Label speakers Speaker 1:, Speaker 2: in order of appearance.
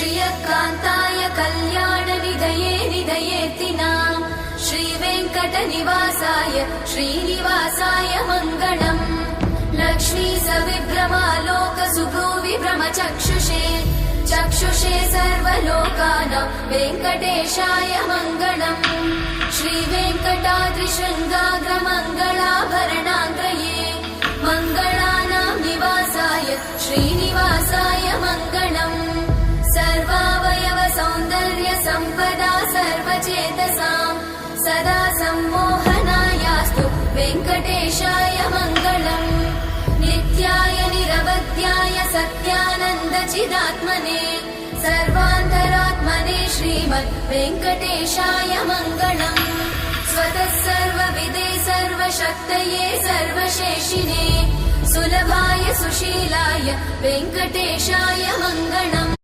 Speaker 1: श्रियकान्ताय कल्याणनिधये निधयेतिनाम् श्रीवेङ्कटनिवासाय श्रीनिवासाय मङ्गलम् लक्ष्मी सविभ्रमालोकसुभ्रूविभ्रमचक्षुषे चक्षुषे सर्वलोकानां वेङ्कटेशाय मङ्गलम् श्रीवेङ्कटाद्रिशृङ्गाग्रमङ्गलाभरणाङ्गये मङ्गलानां निवासाय श्रीनिवासाय मङ्गलम् सर्वावयव सौन्दर्य सम्पदा सर्वचेतसां सदा सम्मोहनायास्तु वेङ्कटेशाय मङ्गलम् नित्याय निरवध्याय सत्यानन्दचिदात्मने सर्वान्तरात्मने श्रीमद् वेङ्कटेशाय मङ्गलम् स्वतः सर्वविदे सर्वशक्तये सर्वशेषिने सुलभाय सुशीलाय वेङ्कटेशाय मङ्गलम्